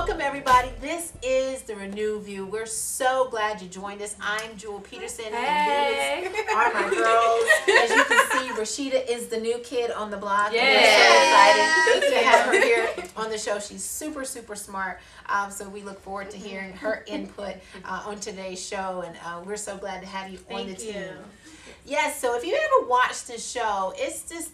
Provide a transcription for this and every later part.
welcome everybody. This is the ReNew View. We're so glad you joined us. I'm Jewel Peterson, and these are my girls. As you can see, Rashida is the new kid on the block. Yes. We're so excited to have her here on the show. She's super, super smart. So we look forward to hearing her input on today's show, and we're so glad to have you on the team. Yes, so if you ever watched this show, it's just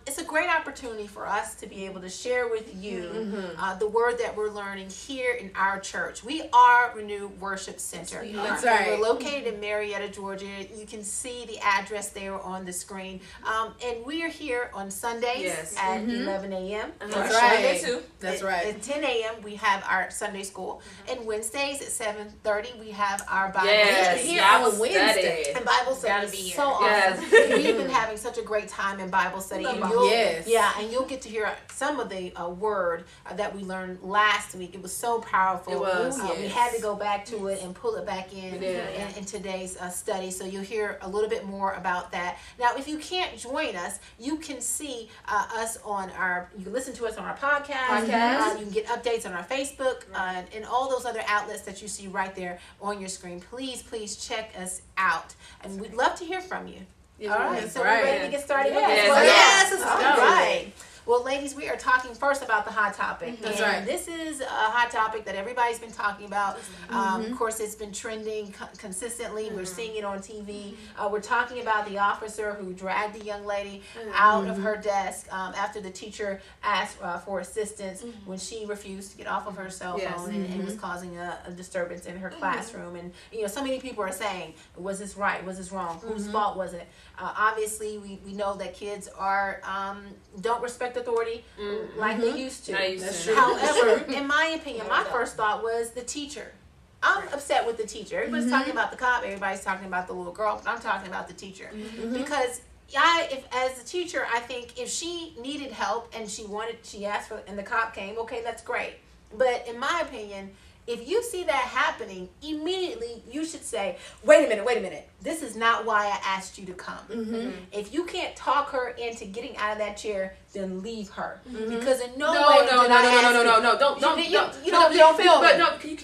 it's a great opportunity for us to be able to share with you the word that we're learning here in our church. We are ReNew Worship Center. That's right. We're located in Marietta, Georgia. You can see the address there on the screen. And we are here on Sundays at 11 a.m. That's right. That's right. At 10 a.m. we have our Sunday school. And Wednesdays at 7:30 we have our Bible study. Here on Wednesday. And Bible study is so awesome. We've been having such a great time in Bible study. And you'll get to hear some of the word that we learned last week. It was so powerful. It was. We had to go back to it and pull it back in today's study. So you'll hear a little bit more about that. Now, if you can't join us, you can see us on you can listen to us on our podcast. You can get updates on our Facebook and all those other outlets that you see right there on your screen. Please check us out. And we'd love to hear from you. All right, so we're ready to get started with this? Yes. All right. Well, ladies, we are talking first about the hot topic. That's and right. This is a hot topic that everybody's been talking about. Of course, it's been trending consistently. We're seeing it on TV. We're talking about the officer who dragged the young lady out of her desk after the teacher asked for assistance when she refused to get off of her cell phone and was causing a disturbance in her classroom. And so many people are saying, was this right? Was this wrong? Whose fault was it? Obviously, we know that kids don't respect authority like they used to. That's true. However, in my opinion, my first thought was the teacher. I'm upset with the teacher. Everybody's talking about the cop. Everybody's talking about the little girl. But I'm talking about the teacher because as a teacher, I think if she needed help and she asked for, and the cop came, okay, that's great. But in my opinion, if you see that happening, immediately you should say, wait a minute. This is not why I asked you to come. If you can't talk her into getting out of that chair, then leave her. Because in no way don't feel but no, you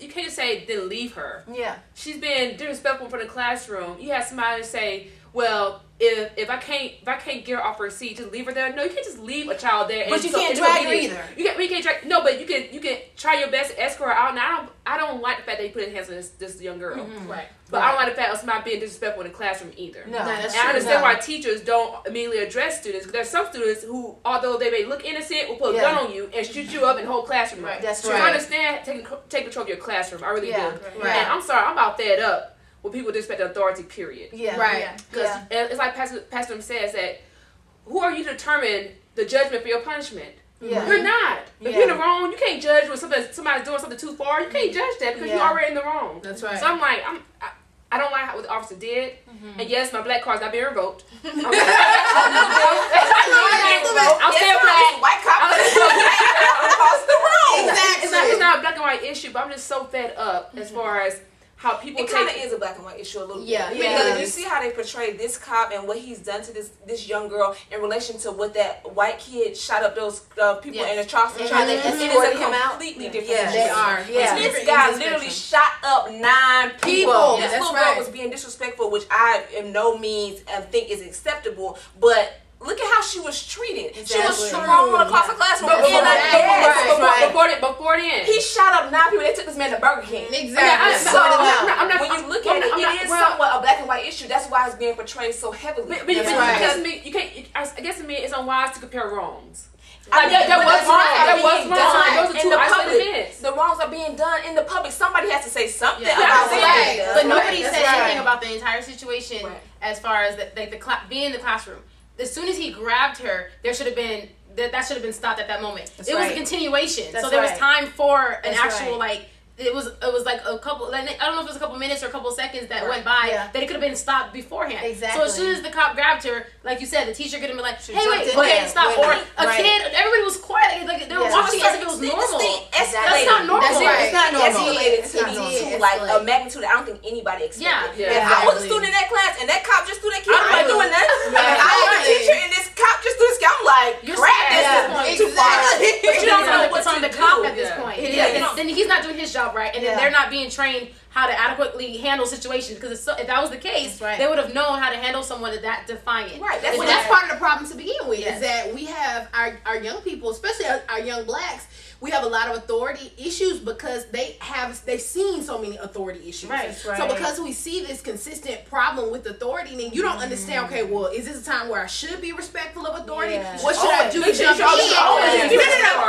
can't say then leave her. Yeah. She's been disrespectful for the classroom. You have somebody say, well, if I can't get her off her seat, just leave her there. No, you can't just leave a child there. But you can't drag her either. You can't drag. No, but you can try your best to escort her out. Now I don't like the fact that you put hands on this young girl. Right. But I don't like the fact of somebody being disrespectful in the classroom either. No, that's true. I understand why teachers don't immediately address students. Because there's some students who, although they may look innocent, will put a gun on you and shoot you up in the whole classroom. Right. That's So right. I understand take control of your classroom. I really do. Right. And I'm sorry, I'm about fed up with people disrespect the authority, period. Yeah. Right. Because it's like Pastor says that, who are you to determine the judgment for your punishment? Yeah. You're not. If you're in the wrong, you can't judge when somebody's doing something too far. You can't judge that because you're already in the wrong. That's right. So I'm like, I don't like what the officer did. And yes, my black card's not being revoked. I'm still black. White cop across the room. Exactly. It's not a black and white issue, but I'm just so fed up as far as how people it kind of is a black and white issue a little bit. Because if you see how they portray this cop and what he's done to this young girl in relation to what that white kid shot up those people in the Charleston trial, it is a completely different situation. They are. This guy literally shot up 9 people. This little girl was being disrespectful, which I in no means think is acceptable, but look at how she was treated. Exactly. She was thrown across the classroom. Before then, he shot up 9 people. They took this man to Burger King. Exactly. When you look at it is somewhat a black and white issue. That's why it's being portrayed so heavily. Because you can't. I guess to me, it's unwise to compare wrongs. There was wrong in the public. The wrongs are being done in the public. Somebody has to say something about it. But nobody said anything about the entire situation as far as being in the classroom. As soon as he grabbed her, there should have been that should have been stopped at that moment. It was a continuation, so there was time for an actual It was like a couple. I don't know if it was a couple minutes or a couple seconds that went by that it could have been stopped beforehand. Exactly. So as soon as the cop grabbed her, like you said, the teacher could have been like, "Hey, wait, stop!" Wait, or a kid. Everybody was quiet. Like they were watching as if it was normal. That's not normal. It's not normal. Escalated to like a magnitude I don't think anybody expected. Yeah. If I was a student in that class and that cop just threw that kid, I'm not doing that. If I was a teacher and this cop just threw this kid, I'm like, crap, this is too far. But you don't know what's on the cop at this point. The right, and then they're not being trained how to adequately handle situations, because if that was the case, they would have known how to handle someone that defiant. Right. That's part of the problem to begin with, is that we have our young people, especially our young blacks, we have a lot of authority issues because they've seen so many authority issues. Right. So because we see this consistent problem with authority, then you don't understand, okay, well, is this a time where I should be respectful of authority? What should I do to jump in? No.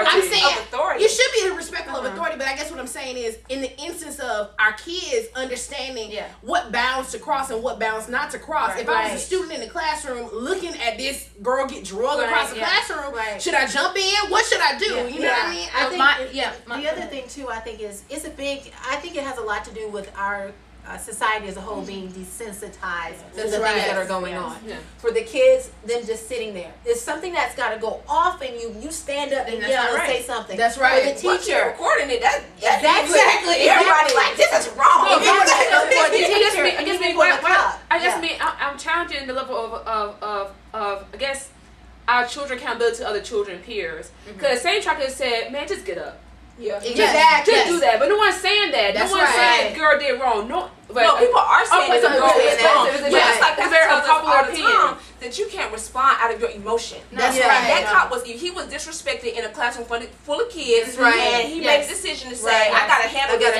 I'm saying you should be respectful of authority, but I guess what I'm saying is, in the instance of our kids understanding what bounds to cross and what bounds not to cross. If I was a student in the classroom looking at this girl get drugged across the classroom, should I jump in? What should I do? You know what I mean? I think the other thing too, I think it's a big. I think it has a lot to do with our society as a whole being desensitized to the things that are going on. For the kids, them just sitting there, there's something that's got to go off, and you stand up and yell and say something. That's right. For the teacher recording it, exactly. Everybody like, this is wrong. I'm challenging the level of I guess our children accountability to other children peers, because same tracker said, man, just get up. Just do that. But no one's saying that. No one's saying girl did wrong. No, people are saying that the girl did wrong. It's like that's very unpopular opinion that you can't respond out of your emotion. That's right. That cop was disrespected in a classroom full of kids, and he made a decision to say, I gotta handle this.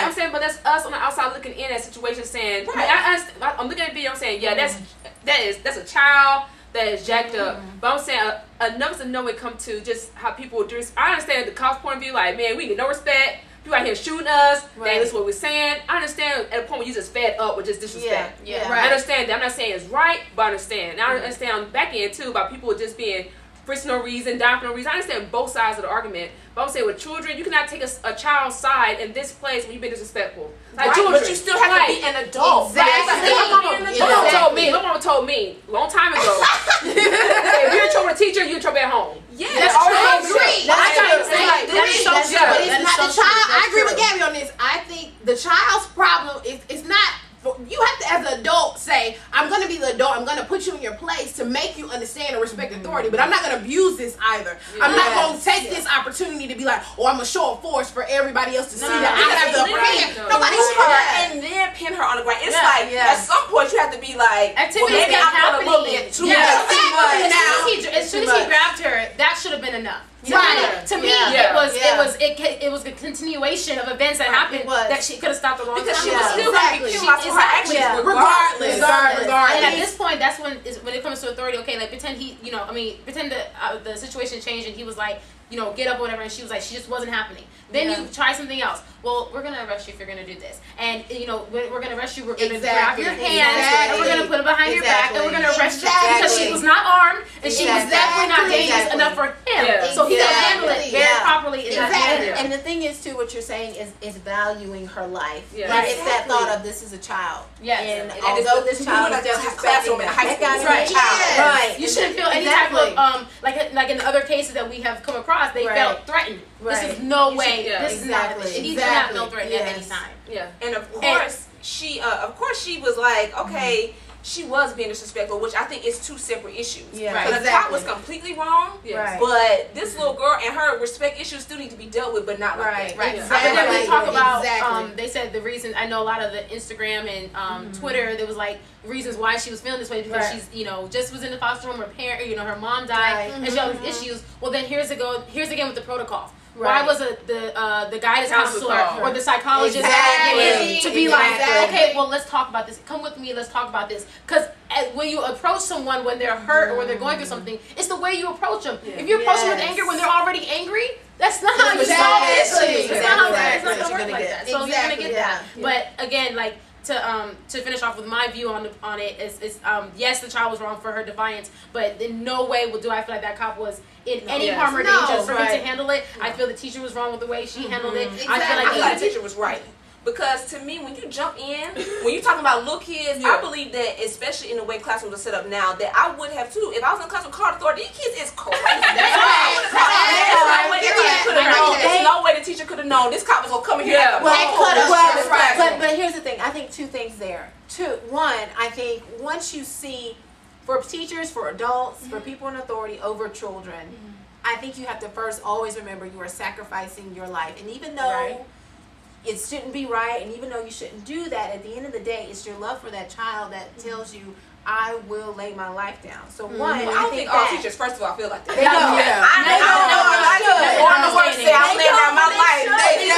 I'm saying, but that's us on the outside looking in at situations saying, I'm looking at the video, I'm saying, that's a child that is jacked up. But I'm saying enough to know when it comes to just how people do. I understand the cop's point of view, like, man, we get no respect. People out here shooting us. Right. That's what we're saying. I understand at a point where you just fed up with just disrespect. I understand that. I'm not saying it's right, but I understand. Now I understand on the back end too about people just being for no reason, dying for no reason. I understand both sides of the argument. But I'm saying with children, you cannot take a child's side in this place when you've been disrespectful. Like children, but you still have to be an adult. Exactly. My mama told me a long time ago, if you're in trouble with a teacher, you're in trouble at home. That's true. I agree. But it's not the child. I agree with Gabby on this. I think the child's problem is not. You have to, as an adult, say, I'm going to be the adult. I'm going to put you in your place to make you understand and respect authority. But I'm not going to abuse this either. I'm not going to take this opportunity to be like, oh, I'm going to show a force for everybody else to see that I have the upper hand. Nobody's her and then pin her on the ground. It's like, at some point, you have to be like, activities maybe I'm going to look at too much. As soon as he grabbed her, that should have been enough. Right. To me, it was a continuation of events that happened that she could have stopped a long time ago. Because she was still going to be penalized for her actions regardless. And at this point, that's when it comes to authority. Okay, like pretend the situation changed and he was like, get up or whatever, and she was like, she just wasn't happening. Then you try something else. Well, we're gonna arrest you if you're gonna do this, and we're gonna arrest you. We're gonna grab your hands, and we're gonna put it behind your back, and we're gonna arrest you because she was not armed and she was definitely not dangerous enough for him. So he can handle it very properly. And the thing is too, what you're saying is valuing her life. Right? It's that thought of this is a child. Yes. And although this child is just classroom in high school, right? You shouldn't feel any type of like in other cases that we have come across, they felt threatened. This is no way. This is not. He did not feel threatened at any time. And of course she was like, okay. She was being disrespectful, which I think is two separate issues. So the cop was completely wrong, but this little girl and her respect issues still need to be dealt with, but not like that. Right. But then we talk about, they said the reason, I know a lot of the Instagram and Twitter, there was like reasons why she was feeling this way because she's, just was in the foster home, her parent, her mom died, and she had these issues. Well, then here's again with the protocol. Why was the guidance counselor or the psychologist to be like, okay, well, let's talk about this. Come with me, let's talk about this. Because when you approach someone when they're hurt or when they're going through something, it's the way you approach them. If you approach them with anger when they're already angry, that's not how you solve issues. It's not going to work like that. So you're going to get that. But again, like, to finish off with my view on it is yes, the child was wrong for her defiance, but in no way do I feel like that cop was in any harm or danger for him to handle it. I feel the teacher was wrong with the way she handled it. I feel like the teacher was right. Because to me, when you jump in, when you're talking about little kids, I believe that, especially in the way classrooms are set up now, that I would have too. If I was in a classroom called authority, these kids is crazy. There's no way the teacher could have known this cop was going to come in here. But here's the thing. I think two things there. One, I think once you see, for teachers, for adults, for people in authority over children, I think you have to first always remember you are sacrificing your life. And even though it shouldn't be right, and even though you shouldn't do that, at the end of the day, it's your love for that child that tells you, I will lay my life down. So one, I don't think all teachers, first of all, feel like that. They don't. I know. I'm the one say I'm laying down my life. They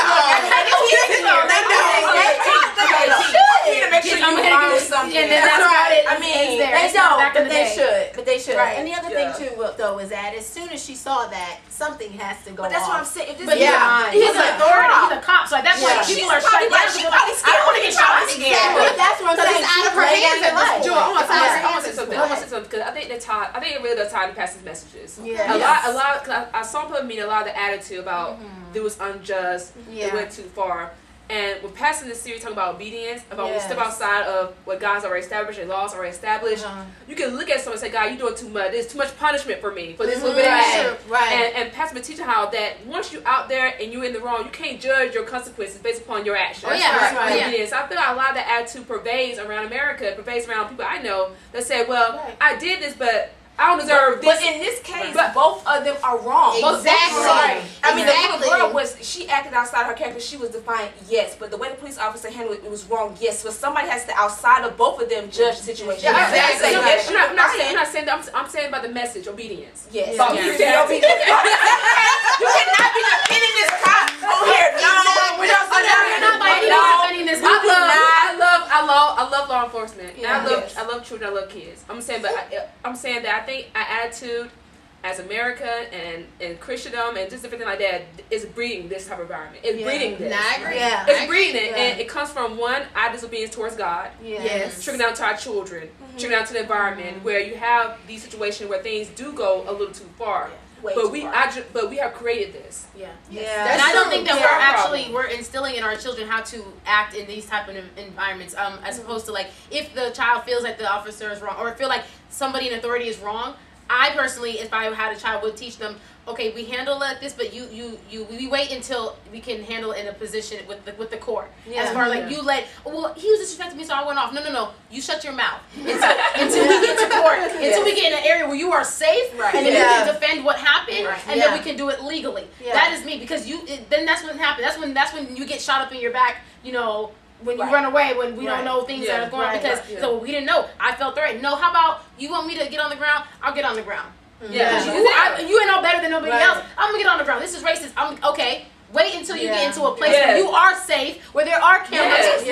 make sure you learn something. And then that's about it. I mean, they don't, but they should. But they should. Right. And the other thing too, though, is that as soon as she saw that, something has to go. But that's off. what I'm saying. If this He's an authority. He's a cop. So at that point, people are shut down. I don't want to get shot. But that's what I'm saying. It's out of her hands at this point. I want to say something because I think it really does tie to pastor's messages. Yeah. A lot. Cause I saw people mean a lot of the attitude about it was unjust. It went too far. And when passing this series talking about obedience, about when we step outside of what God's already established and laws already established, you can look at someone and say, God, you're doing too much. There's too much punishment for me for this little bit of action. Right. And Pastor been teaching how that once you're out there and you're in the wrong, you can't judge your consequences based upon your actions. Oh, yeah. That's right. Obedience. I feel like a lot of that attitude pervades around America, pervades around people I know that say, well, I did this, but I don't deserve this. But in this case, both of them are wrong. Exactly. Right. I mean, the little girl she acted outside her character. She was defiant, yes. But the way the police officer handled it was wrong, yes. So somebody has to, outside of both of them, judge the situation. Yeah, exactly. Yes, I'm not saying that. I'm saying about the message, obedience. Yes. About You obedience. you cannot be defending this cop over here. No, we don't say that. I love law enforcement. Yeah. And I love children. I love kids. I'm saying that I think our attitude as America and Christendom and just everything like that is breeding this type of environment. It's breeding this. I agree. Yeah. It's breeding it, and it comes from our disobedience towards God. Yes. Trickling down to our children, trickling down to the environment where you have these situations where things do go a little too far. But we have created this. Yeah. Yeah. And I don't think that Yeah. we're instilling in our children how to act in these type of environments. As opposed to like if the child feels like the officer is wrong or feel like somebody in authority is wrong. I personally, if I had a child, would teach them. Okay, we handle it like this, but we wait until we can handle it in a position with the court. Yeah. As far like he was disrespecting me, so I went off. No, you shut your mouth until we get to court, until we get in an area where you are safe, and then you can defend what happened, and then we can do it legally. Yeah. That is me because then that's what happened. That's when you get shot up in your back. You know. When you run away, when we don't know things that are going on, because so we didn't know. I felt threatened. No, how about you want me to get on the ground? I'll get on the ground. Yeah, You ain't no better than nobody else. I'm gonna get on the ground. This is racist. Okay. Wait until you get into a place where you are safe, where there are cameras,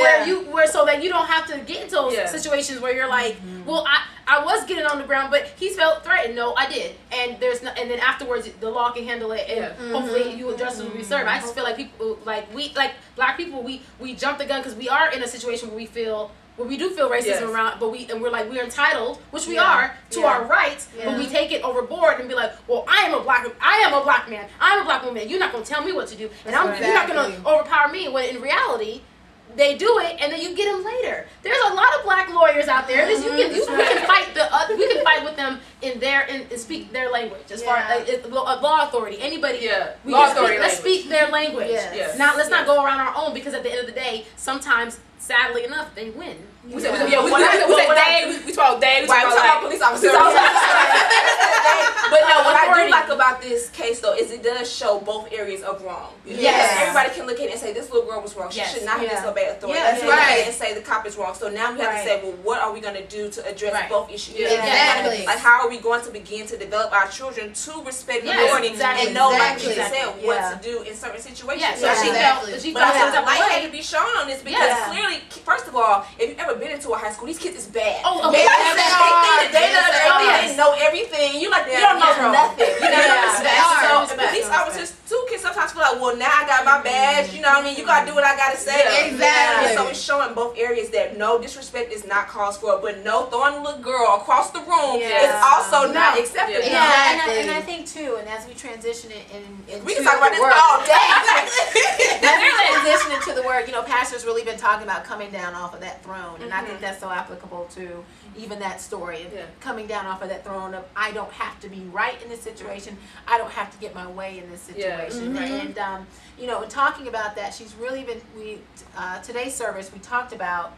where so that you don't have to get into those situations where you're like, well, I was getting on the ground, but he felt threatened. No, I did, and and then afterwards the law can handle it, and hopefully you justice will be served. I just feel like people, like black people, we jump the gun because we are in a situation where we do feel racism around, but we're entitled, which we are, to our rights, but we take it overboard and be like, well, I am a black man, I'm a black woman, you're not gonna tell me what to do, and you're not gonna overpower me. When in reality, they do it, and then you get them later. There's a lot of black lawyers out there. We can fight we can fight with them and speak their language as far as law authority. Anybody, let's speak their language. Let's not go around our own, because at the end of the day, sometimes, sadly enough, they win. We talk about police officers. But no, what I do like about this case though is it does show both areas of wrong. Yes. Everybody can look at it and say this little girl was wrong. She should not have disobeyed authority. Yes. Let's look at it and say the cop is wrong. So now we have to say, well, what are we going to do to address both issues? Exactly. Like how are we going to begin to develop our children to respect authority and know, like she said, what to do in certain situations. So she felt the light had to be shown on this because clearly, first of all, if you've ever been into a high school, these kids is bad. They know everything. You don't know nothing. So police officers too can sometimes feel like, well, now I got my badge. You know what I mean? You gotta do what I gotta say. Exactly. So it's showing both areas that no disrespect is not called for, but no throwing a little girl across the room is also not acceptable. And I think too, and as we transition it in we can talk about this all day. As we transition into the word, Pastor's really been talking about coming down off of that throne, and I think that's so applicable to even that story, coming down off of that throne of I don't have to be right in this situation, I don't have to get my way in this situation, and in talking about that, she's really been. Today's service we talked about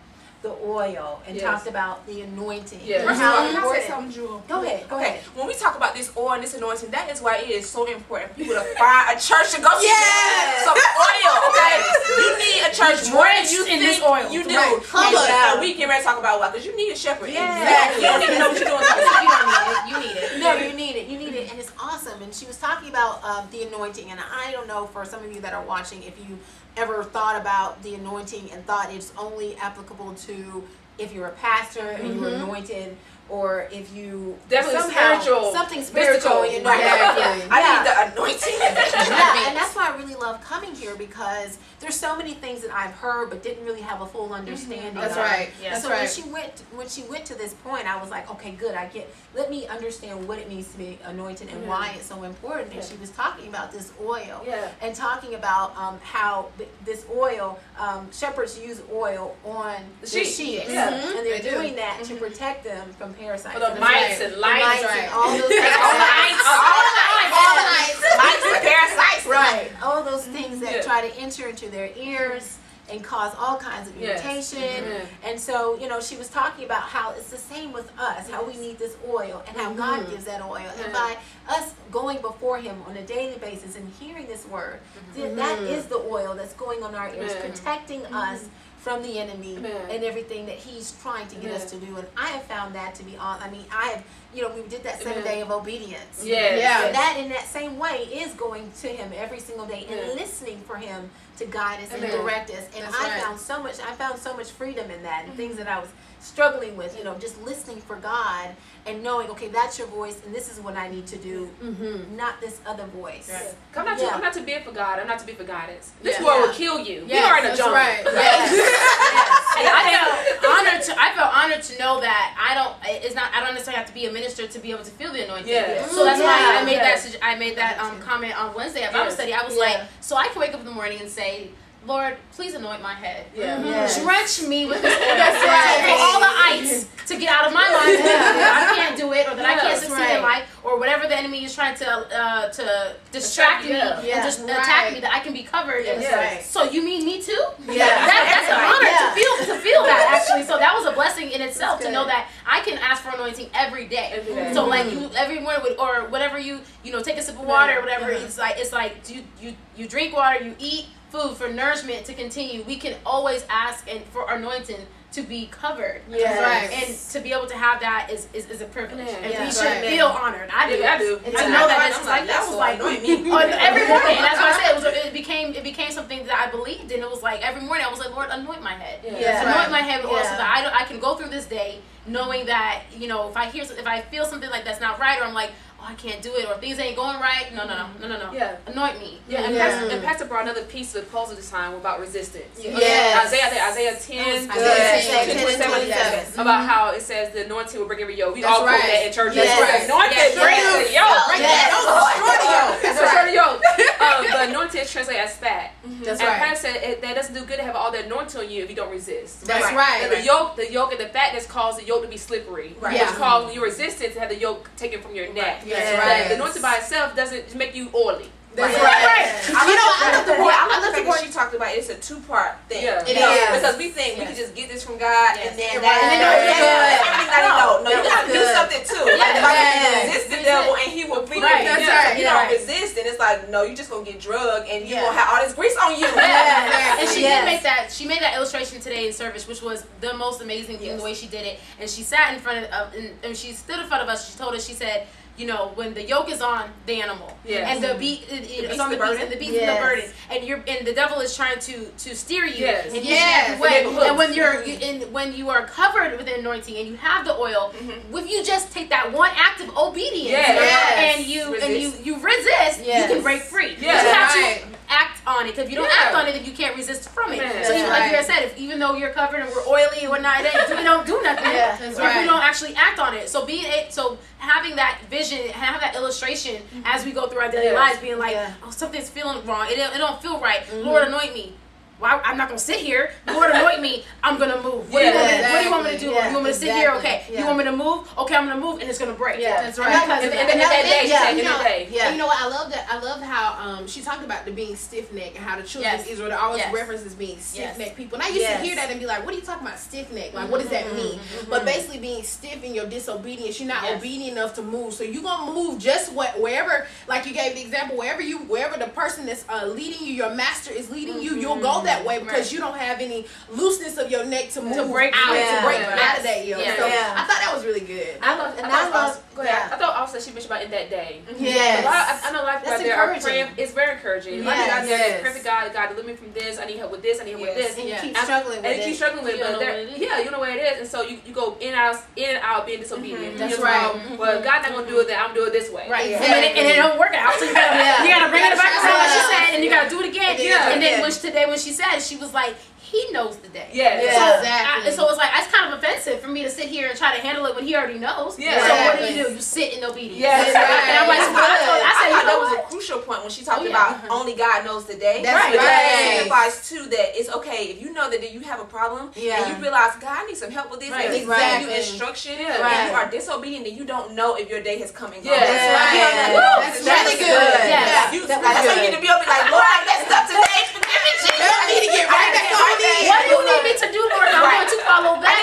the oil and talked about the anointing. Yeah. And how Can I important. say something, Jewel? Go ahead. Okay, when we talk about this oil and this anointing, that is why it is so important for people to find a church to go to. Yes. Some oil, okay? You need a church more than you in think this oil. you do. Right. Come on. And we get ready to talk about why, because you need a shepherd. Yes. You don't even know what you're doing. You need it. No, you need it. You need it, and it's awesome. And she was talking about the anointing, and I don't know for some of you that are watching if you ever thought about the anointing and thought it's only applicable to if you're a pastor and you're anointed, or if you Definitely somehow spiritual, something spiritual, mystical. you know. Right. I need the anointing. Yeah, and that's why I really love coming here, because there's so many things that I've heard but didn't really have a full understanding. That's of. right. Yeah. That's So right. when she went to this point, I was like, okay, good. Let me understand what it means to be anointed and why it's so important. And she was talking about this oil, and talking about how this oil, shepherds use oil on the sheep, and they're They do. doing that to protect them from parasites. The And mites the and lights. and all those things. Mites and parasites. Right. All those things that try to enter into their ears and cause all kinds of irritation. And so, she was talking about how it's the same with us, how we need this oil and how God gives that oil. And by us going before him on a daily basis and hearing this word, that is the oil that's going on our ears, protecting us from the enemy and everything that he's trying to get us to do. And I have found that to be we did that 7 day of obedience. Yeah. And that in that same way is going to him every single day and listening for him to guide us and direct us. And That's I right. found so much freedom in that, and things that I was struggling with, just listening for God and knowing, okay, that's your voice and this is what I need to do, not this other voice. Right. I'm not to bid for God. I'm not to bid for guidance. This Yeah. world will kill you. Yes, We are in a that's jungle. right. Yes. And I felt honored to know that I don't necessarily have to be a minister to be able to feel the anointing. Yeah. So that's why Yeah. I made that comment on Wednesday at Bible study. I was like, so I can wake up in the morning and say, Lord, please anoint my head. Yeah. Yes. Drench me with this oil. That's right. For all the ites to get out of my mind that I can't do it, or that I can't That's succeed right. in life, or whatever the enemy is trying to distract me and just attack me, that I can be covered. That's And right. so you mean me too? Yeah. That's an honor Yeah. to feel that, actually. So that was a blessing in itself, That's to know good. that I can ask for anointing every day. Every day. So like you every morning, or whatever you take a sip of water or whatever. It's like you drink water, you eat food for nourishment to continue. We can always ask and for anointing to be covered. Yes. Right. And to be able to have that is a privilege. Yeah. And Yeah. we should Right. feel honored. I do. Yeah, I do. And I to do. know that I'm it's just like, like that yes, was Lord, like anoint me. every morning. And that's why I said it became something that I believed in. It was like every morning I was like, Lord, anoint my head. Yeah. Anoint Right. my head with oil Yeah. so that I can go through this day knowing that, if I feel something like that's not right, or I'm like, I can't do it, or things ain't going right. No. Yeah. Anoint me. Yeah, and, Yeah. Pastor brought another piece of the puzzle this time about resistance. Yes. Isaiah 10, Isaiah 10, 27. about how it says the anointing will break every yoke. We That's all quote right. that in church. Yes. That's right. Anointed Yes. breaks the yoke. Break Yes. that. Destroy the yoke. That's right. Yoke. The anointing is translated as fat. That's And right. Pastor said that doesn't do good to have all the anointing on you if you don't resist. That's Right. right. And the yoke and the fatness cause the yoke to be slippery. Right. Which Yeah. cause when you're resistant to have the yoke taken from your neck. That's Yes. right. The anointing by itself doesn't make you oily. That's Right. right. I love the I point. I love love the the fact point. that she talked about it's a two-part thing. Yeah. It You know, is. because we think we can just get this from God and then Right. and then Right. no, you gotta do something too. Like the Bible says, resist the devil and he will flee. Right. That's Yeah. right. You don't resist, and it's like, no, you just gonna get drugged and you Yeah. gonna have all this grease on you. Yes. And she Yes. did make that. She made that illustration today in service, which was the most amazing thing. The way she did it, and she sat in front of, and she stood in front of us. She told us, she said, when the yoke is on the animal, Yes. and the beat it's on the burden. beast, and the beast Yes. and the burden, and the devil is trying to steer you Yes. in each Yes. and every way. And they have And when you are covered with the anointing and you have the oil, if you just take that one act of obedience, Yes. and you Resist. you resist, Yes. you can break free. Yes. You have Right. to act on it, because if you don't Yeah. act on it, then you can't resist from it. Yeah. So even like Right. you had said, even though you're covered and we're oily and whatnot, we don't do nothing. Yeah. That's If right. we don't actually act on it. So having that vision, have that illustration as we go through our daily Yes. lives, being like, Yeah. something's feeling wrong. It don't feel right. Lord, anoint me. well, I'm not gonna sit here. The Lord anoint me. I'm gonna move. What do you want me to do? You want me to sit here? Okay. You want me to move? Okay, I'm gonna move, and it's gonna break. Yeah, that's right. And you know what? I love that. I love how she talked about the being stiff necked and how the children of Israel always references being stiff necked people. And I used to hear that and be like, what are you talking about stiff neck? Like, what does that mean? But basically, being stiff in your disobedience, you're not obedient enough to move. So you're gonna move just wherever. Like you gave the example, wherever the person that's leading you, your master is leading you, you'll go that way because you don't have any looseness of your neck to move to break out of that. So I thought that was really good. I thought also she mentioned about in that day. I know a lot of people out there are praying. It's very encouraging. A lot of people out there, perfect God deliver me from this. I need help with this. I need help with this. And you keep struggling with it. And you keep struggling with it. You know where it is. And so you go in and out being disobedient. That's right. Well, God's not gonna do it. I'm doing it this way. Right. And it don't work out. So you gotta bring it back to what she said, and you gotta do it again. And then when she said, she was like, he knows the day. So it's like, that's kind of offensive for me to sit here and try to handle it when he already knows. So what do? You sit in obedience. And I'm like, I thought that was a crucial point when she talked about only God knows the day. That's but right. It signifies too that it's okay if you know that you have a problem and you realize God needs some help with this and He's giving you instruction and you are disobedient and you don't know if your day has come and gone. That's really good. That's why you need to be able to be like, Lord, I messed up today. Forgive me, Jesus. I need to get right back on these. What do you need me to do, Lord? I'm going to follow that.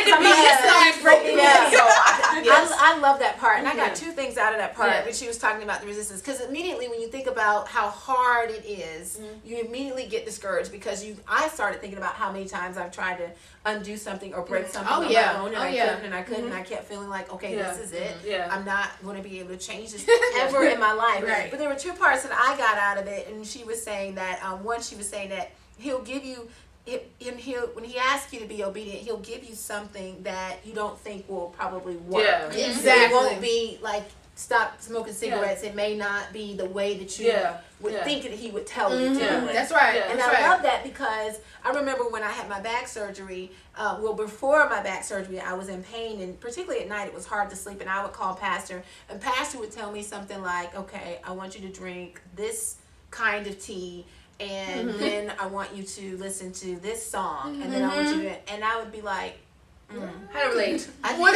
I love that part, and I got two things out of that part when she was talking about the resistance. Because immediately when you think about how hard it is, you immediately get discouraged because I started thinking about how many times I've tried to undo something or break something on my own, and I couldn't, and I kept feeling like, okay, this is it. I'm not going to be able to change this ever in my life. But there were two parts that I got out of it, and she was saying that she was saying that He'll give you. When he asks you to be obedient, he'll give you something that you don't think will probably work. Exactly. It won't be like stop smoking cigarettes. It may not be the way that you would think that he would tell you to do it. That's right. And I love that because I remember when I had my back surgery, before my back surgery, I was in pain, and particularly at night, it was hard to sleep, and I would call Pastor, and Pastor would tell me something like, okay, I want you to drink this kind of tea, and then I want you to listen to this song, and then I want you to, and I would be like, how to relate? I didn't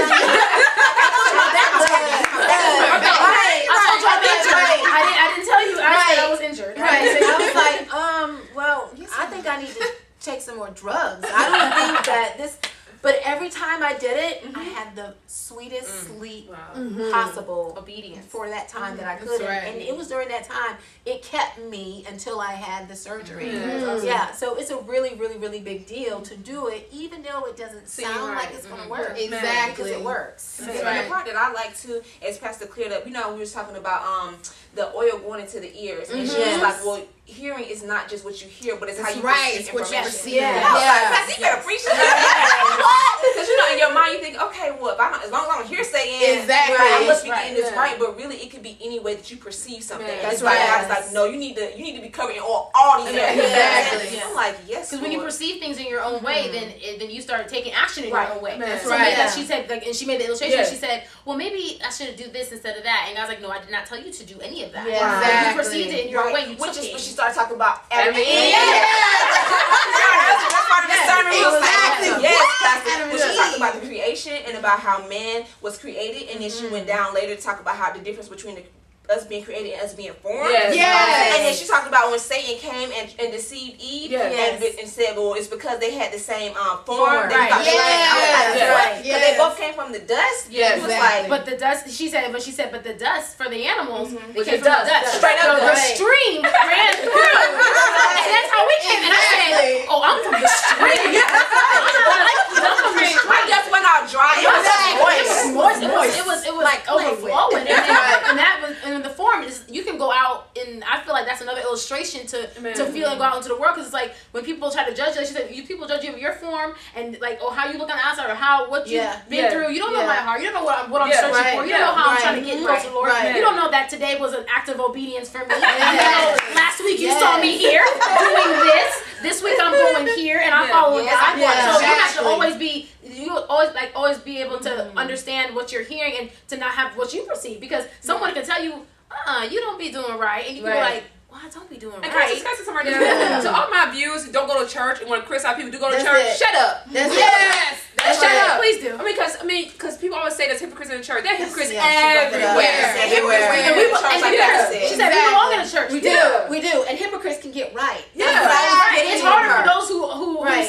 tell you. I said I was injured. I was like, well, I think I need to take some more drugs. I don't think that this. But every time I did it, I had the sweetest sleep possible. Obedience. For that time that I could. And it was during that time, it kept me until I had the surgery. So it's a really, really, really big deal to do it, even though it doesn't sound like it's going to work. Exactly. Because it works. And the part that I like too, as Pastor cleared up, we were talking about the oil going into the ears. And she was like, well, hearing is not just what you hear, but it's how you perceive information. Yeah. You better preach that. Because in your mind you think, okay, well, as long as I'm here saying, I must be getting this right, but really it could be any way that you perceive something. That's right. God's like, no, you need to be covered in all these areas. Exactly. I'm like, yes. Because when you perceive things in your own way, then you start taking action in your own way. That's so right. She said, and she made the illustration. She said, well, maybe I should do this instead of that. And I was like, no, I did not tell you to do any of that. Exactly. You perceived it in your own way. You took it. When she started talking about Adam and Eve. That's part of the sermon. Exactly. Yes, when she talked about the creation and about how man was created, and then she went down later to talk about how the difference between us being created and us being formed. Yes. And then she talked about when Satan came and deceived Eve and said, well, it's because they had the same form. Because they both came from the dust. Yes. It was like, but the dust, she said, but the dust for the animals, they Which came is from the dust. Straight up the stream ran through. And that's how we came. And I said, oh, I'm from the stream. I just went out dry. It was moist. It was like overflowing. And that was, and the form is, you can go out, and I feel like that's another illustration to feel and go out into the world, because it's like when people try to judge you, like she said, people judge you of your form and like, or how you look on the outside, or what you've been through. You don't know my heart. You don't know what I'm searching for. You don't know how I'm trying to get close to the Lord. You don't know that today was an act of obedience for me. You know, last week you saw me here doing this. This week I'm going here and I'm following this. So you have to always be. You always be able to understand what you're hearing and to not have what you perceive, because someone can tell you, you don't be doing right, and you can be like, I don't be doing And right. can I say something right there? To all my viewers who don't go to church and want to criticize people who do go to church, shut up. Shut up. Please do. Because people always say there's hypocrites in the church. There are hypocrites everywhere. She said we belong in the church. We do. And hypocrites can get right. It's harder for those who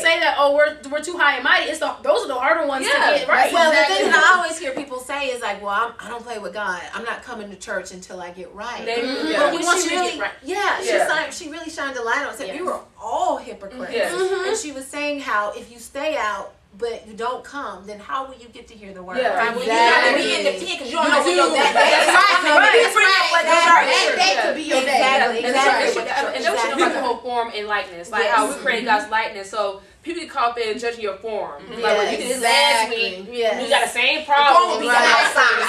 say that, oh, we're too high and mighty. Those are the harder ones to get right. Well, the thing that I always hear people say is like, well, I don't play with God. I'm not coming to church until I get right. But we want you to get right. She really shined a light on it. Said we were all hypocrites. And she was saying how if you stay out but you don't come, then how will you get to hear the word? Yeah, exactly. You gotta be in the tent because you don't know when your day. That day could be your day. Exactly. And then we should know about the whole form and likeness, like how we create God's likeness. So people get caught up in judging your form. Like, well, you did this last week. We got the same problem. We got outside.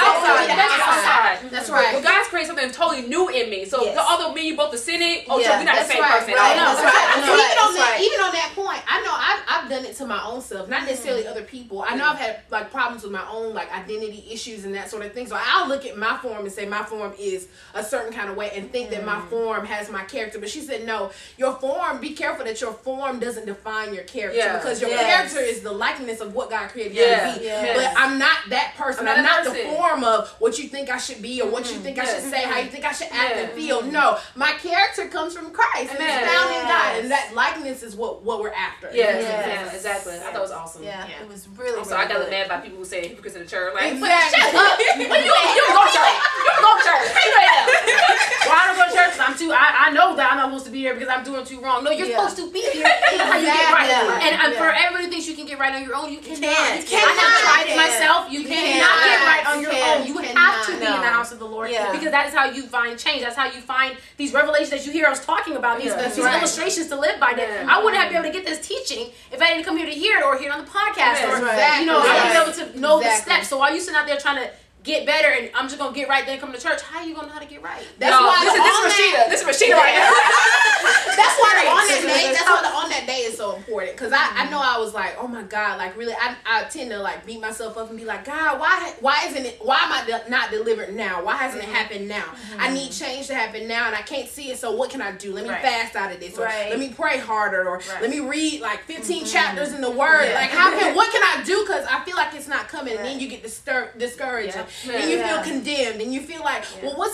That's right. Well, God's created something totally new in me. So although me and you both are sinning, so we're not the same person. Even on that point, I know I've done it to my own self, not necessarily other people. I know I've had like problems with my own like identity issues and that sort of thing. So I'll look at my form and say my form is a certain kind of way and think that my form has my character. But she said, no, your form, be careful that your form doesn't define your character. Because your character is the likeness of what God created you to be. But I'm not that person. I'm not the form of what you think I should be or what you think I should say, how you think I should act and feel. No, my character comes from Christ and it's found in God, and that likeness is what we're after. Exactly. I thought it was awesome. It was really. So I got mad by people who say hypocrites in the church. Like, exactly. Shut up. You don't go to church. You don't go to church. How you know that? Well, I don't go to church. I know that I'm not supposed to be here because I'm doing too wrong. No, you're supposed to be here. That's how you get right. And for everybody who thinks you can get right on your own, you cannot. I have tried it myself. You cannot get right on your own. You have to be in the house of the Lord because that is how you find change. That's how you find these revelations that you hear us talking about, these illustrations to live by. I wouldn't have been able to get this teaching if I didn't come here to hear it or hear it on the podcast. I wouldn't be able to know the steps. So while you sitting out there trying to get better and I'm just gonna get right then come to church, how are you gonna know how to get right? This is Rashida right now. That's why the on that day is so important. Because I know I was like, oh my God, like really I tend to like beat myself up and be like, God, why am I not delivered now? Why hasn't it happened now? I need change to happen now and I can't see it, so what can I do? Let me fast out of this, or let me pray harder, or let me read like 15 chapters in the word. Like what can I do? Because I feel like it's not coming, and then you get discouraged. And you feel condemned, and you feel like, well, what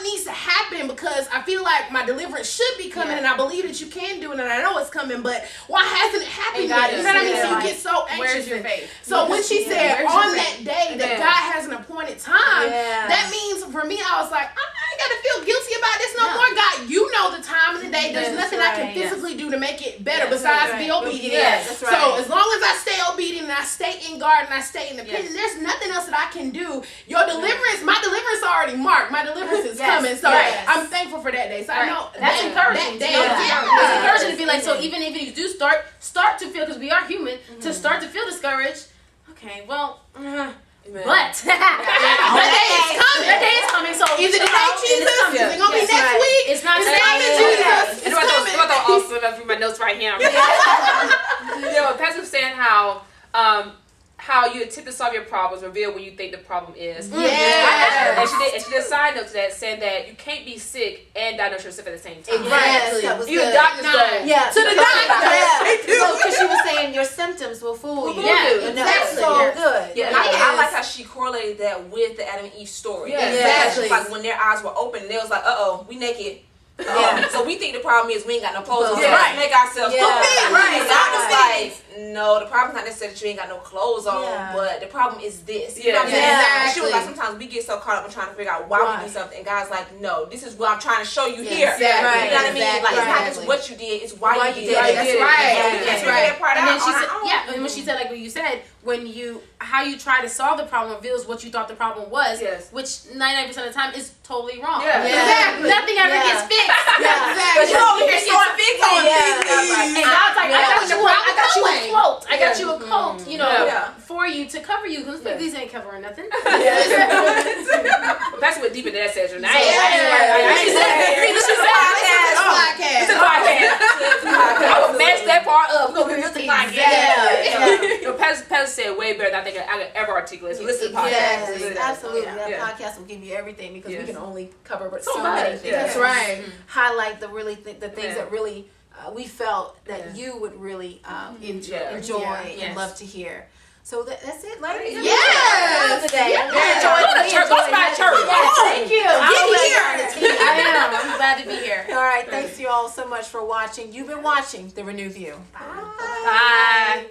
needs to happen? Because I feel like my deliverance should be coming, and I believe that you can do it, and I know it's coming, but why hasn't it happened yet? You know what I mean? So you get so anxious. Where's your faith? So when she said on that day that God has an appointed time, that means for me, I was like, I ain't gotta feel guilty about this no more. God, you know the time of the day. There's nothing I can physically do to make it better besides be obedient. So as long as I stay obedient and I stay in guard and I stay independent, there's nothing else that I can do. Your deliverance, my deliverance already marked. My deliverance is coming. So I'm thankful for that day. So I know that's encouraging. It's encouraging to be like, so even if you do start to feel, because we are human, to start to feel discouraged. Okay, well, but that day is coming. That day is coming. So is it today, Jesus? Is it gonna be next week? It's not today, Jesus. It's coming. I'm also through my notes right here. Pastor was saying how you attempt to solve your problems reveal what you think the problem is. And she did a side note to that, saying that you can't be sick and diagnose yourself at the same time. Exactly. Even doctors go. To the doctor. Because she was saying your symptoms will fool you. That's so good. I like how she correlated that with the Adam and Eve story. Exactly. Like when their eyes were open, they was like, we naked. So we think the problem is we ain't got no clothes on. So let's make ourselves stupid. God was like, no, the problem's not necessarily that you ain't got no clothes on, but the problem is this. You know what I'm saying? She was like, sometimes we get so caught up in trying to figure out why we do something, and God's like, no, this is what I'm trying to show you here. You know what I mean? Like, it's not just what you did, it's why you did it. That's right. And then she said, and when she said, like what you said, how you try to solve the problem reveals what you thought the problem was, which 99% of the time is totally wrong. Exactly. Nothing ever gets fixed. But you're over here throwing big And God's like, I got you a quote. I got you a quote, for you to cover you. Because these ain't covering nothing. That's what deep in that session. This is a podcast. It's a podcast. I would match that part up. We're gonna be podcast. Yeah. Pastor said way better than I think I could ever articulate. So listen to podcast. Yes, absolutely. That podcast will give you everything because we can only cover so many things. That's right. Highlight the things that really we felt that you would really enjoy and love to hear. So that's it, ladies. Yes. Today. Let's buy a church. Thank you. I am. I'm glad to be here. All right. Thanks you all so much for watching. You've been watching the ReNew View. Bye.